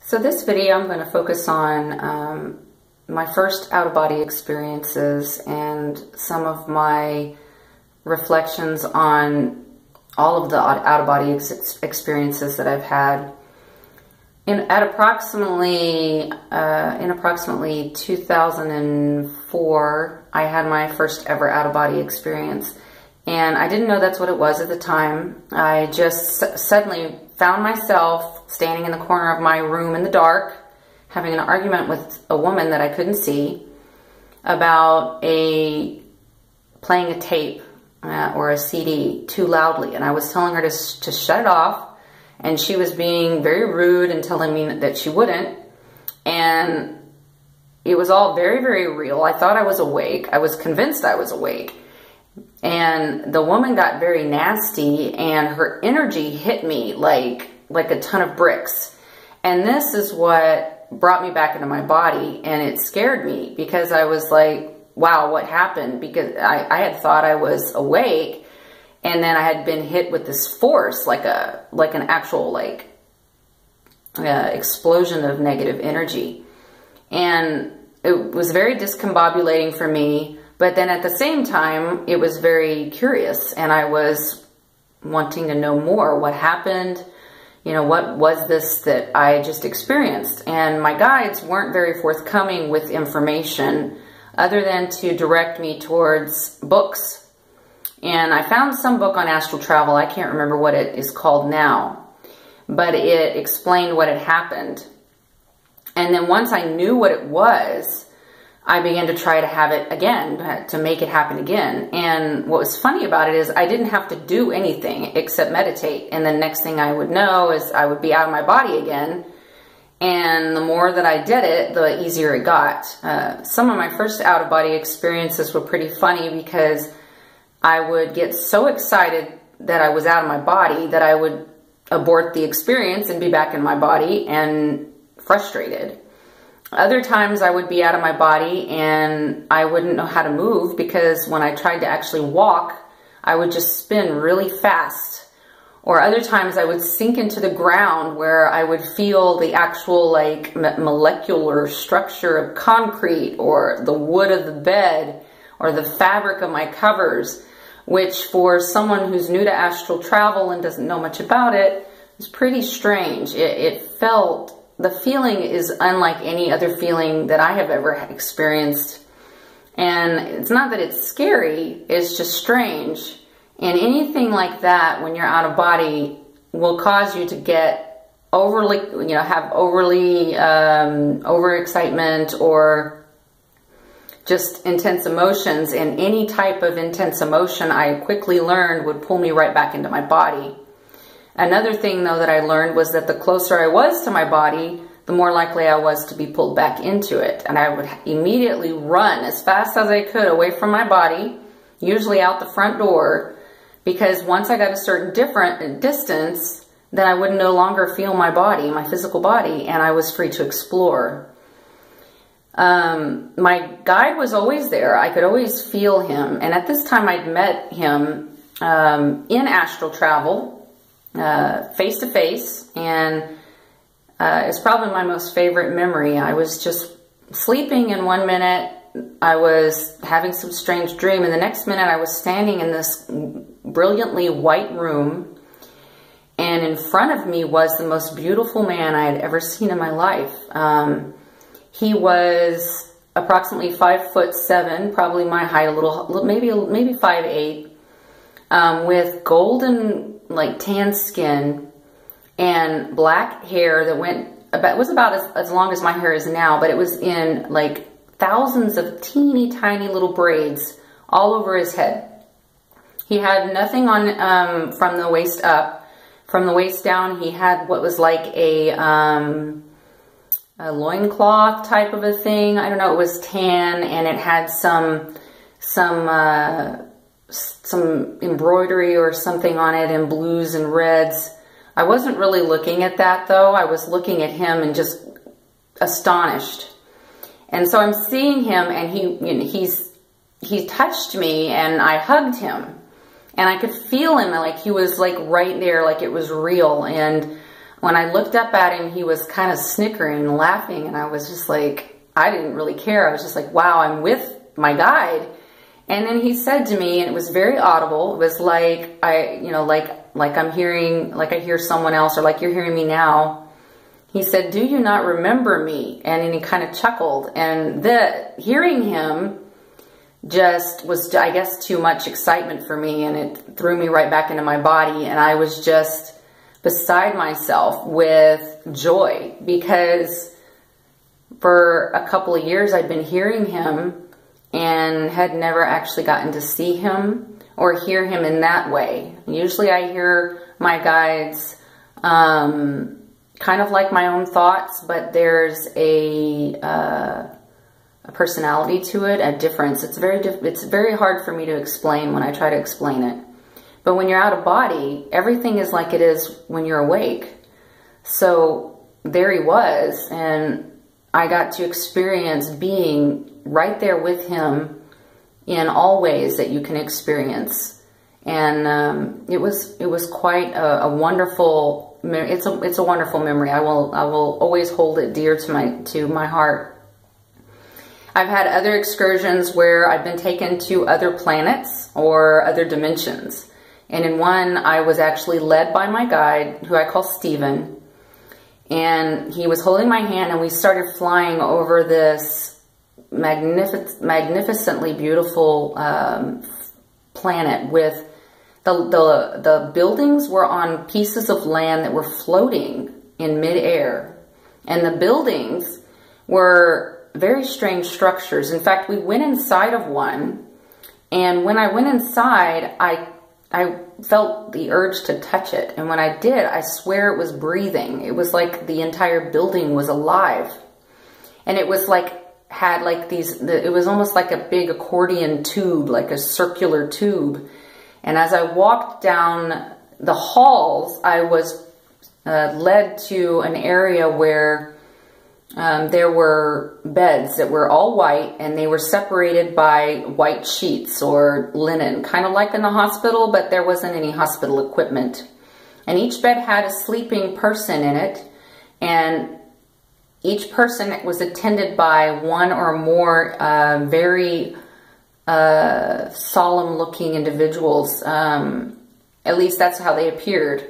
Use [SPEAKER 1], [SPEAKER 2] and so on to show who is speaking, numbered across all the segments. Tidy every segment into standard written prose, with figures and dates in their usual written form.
[SPEAKER 1] So this video I'm going to focus on my first out-of-body experiences and some of my reflections on all of the out-of-body experiences that I've had. In approximately 2004, I had my first ever out-of-body experience. And I didn't know that's what it was at the time. I just suddenly found myself standing in the corner of my room in the dark, having an argument with a woman that I couldn't see about playing a tape or a CD too loudly. And I was telling her to shut it off, and she was being very rude and telling me that she wouldn't. And it was all very, very real. I thought I was awake. I was convinced I was awake. And the woman got very nasty, and her energy hit me like a ton of bricks. And this is what brought me back into my body, and it scared me because I was like, wow, what happened? Because I had thought I was awake, and then I had been hit with this force, like an actual explosion of negative energy. And it was very discombobulating for me. But then at the same time, it was very curious, and I was wanting to know more. What happened? You know, what was this that I just experienced? And my guides weren't very forthcoming with information other than to direct me towards books. And I found some book on astral travel. I can't remember what it is called now, but it explained what had happened. And then once I knew what it was, I began to try to have it again, to make it happen again. And what was funny about it is I didn't have to do anything except meditate. And the next thing I would know is I would be out of my body again. And the more that I did it, the easier it got. Some of my first out-of-body experiences were pretty funny because I would get so excited that I was out of my body that I would abort the experience and be back in my body and frustrated. Other times I would be out of my body and I wouldn't know how to move because when I tried to actually walk, I would just spin really fast. Or other times I would sink into the ground where I would feel the actual molecular structure of concrete or the wood of the bed or the fabric of my covers, which for someone who's new to astral travel and doesn't know much about it, is pretty strange. The feeling is unlike any other feeling that I have ever experienced. And it's not that it's scary, it's just strange. And anything like that, when you're out of body, will cause you to get overexcitement or just intense emotions. And any type of intense emotion I quickly learned would pull me right back into my body. Another thing, though, that I learned was that the closer I was to my body, the more likely I was to be pulled back into it. And I would immediately run as fast as I could away from my body, usually out the front door, because once I got a certain distance, then I would no longer feel my body, my physical body, and I was free to explore. My guide was always there. I could always feel him. And at this time, I'd met him in astral travel, face to face, and it's probably my most favorite memory. I was just sleeping, and one minute I was having some strange dream, and the next minute I was standing in this brilliantly white room, and in front of me was the most beautiful man I had ever seen in my life. He was approximately 5'7", probably my height, maybe 5'8", with golden tan skin and black hair that was about as long as my hair is now, but it was in thousands of teeny tiny little braids all over his head. He had nothing on from the waist up. From the waist down, he had what was like a loincloth type of a thing. I don't know, it was tan, and it had some embroidery or something on it in blues and reds. I wasn't really looking at that, though. I was looking at him and just astonished. And so I'm seeing him, and he touched me, and I hugged him, and I could feel him like he was right there, like it was real. And when I looked up at him, he was kind of snickering and laughing, and I was just like, I didn't really care. I was just like, wow, I'm with my guide. And then he said to me, and it was very audible, it was like like I'm hearing, like I hear someone else, or like you're hearing me now. He said, "Do you not remember me?" And then he kind of chuckled, and hearing him just was, I guess, too much excitement for me, and it threw me right back into my body, and I was just beside myself with joy, because for a couple of years I'd been hearing him and had never actually gotten to see him or hear him in that way. Usually I hear my guides kind of like my own thoughts, but there's a personality to it, a difference. It's very hard for me to explain when I try to explain it. But when you're out of body, everything is like it is when you're awake. So there he was, and I got to experience being right there with him in all ways that you can experience. And it was quite a wonderful, it's a wonderful memory. I will always hold it dear to my heart. I've had other excursions where I've been taken to other planets or other dimensions. And in one, I was actually led by my guide, who I call Stephen. And he was holding my hand, and we started flying over this magnificently beautiful planet with the buildings were on pieces of land that were floating in midair. And the buildings were very strange structures. In fact, we went inside of one, and when I went inside, I felt the urge to touch it. And when I did, I swear it was breathing. It was like the entire building was alive. And it was like, had like these, it was almost like a big accordion tube, like a circular tube. And as I walked down the halls, I was led to an area where there were beds that were all white, and they were separated by white sheets or linen, kind of like in the hospital, but there wasn't any hospital equipment. And each bed had a sleeping person in it, and each person was attended by one or more very solemn-looking individuals. At least that's how they appeared.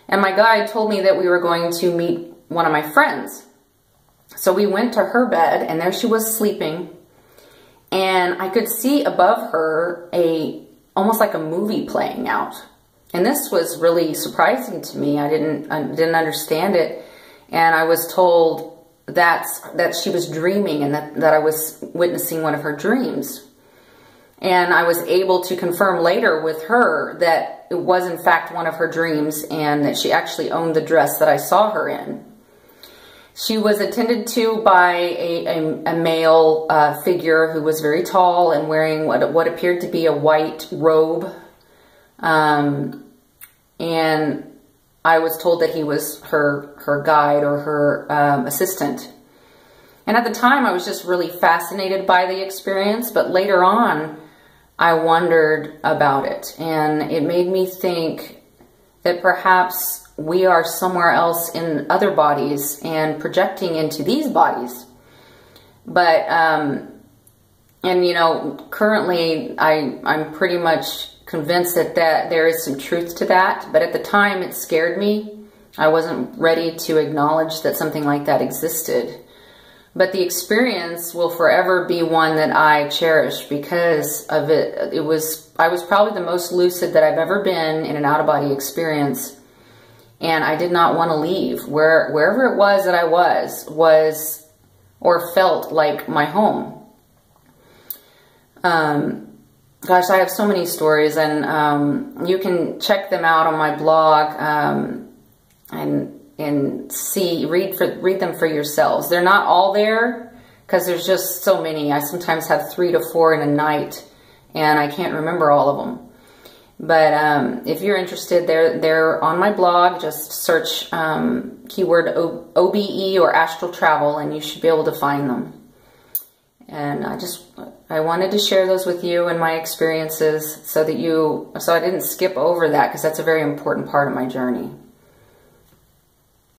[SPEAKER 1] And my guide told me that we were going to meet one of my friends. So we went to her bed, and there she was sleeping, and I could see above her almost like a movie playing out. And this was really surprising to me. I didn't understand it, and I was told that she was dreaming, and that I was witnessing one of her dreams. And I was able to confirm later with her that it was in fact one of her dreams, and that she actually owned the dress that I saw her in. She was attended to by a male figure who was very tall and wearing what appeared to be a white robe. And I was told that he was her guide or her assistant. And at the time, I was just really fascinated by the experience. But later on, I wondered about it. And it made me think that perhaps we are somewhere else in other bodies and projecting into these bodies. But, and you know, currently I'm pretty much convinced that there is some truth to that. But at the time it scared me. I wasn't ready to acknowledge that something like that existed. But the experience will forever be one that I cherish because of it. I was probably the most lucid that I've ever been in an out-of-body experience. And I did not want to leave. Wherever it was that I was or felt like my home. Gosh, I have so many stories, and you can check them out on my blog and read them for yourselves. They're not all there because there's just so many. I sometimes have 3 to 4 in a night, and I can't remember all of them. But if you're interested, they're on my blog. Just search keyword OBE or astral travel, and you should be able to find them. And I wanted to share those with you and my experiences so I didn't skip over that, because that's a very important part of my journey.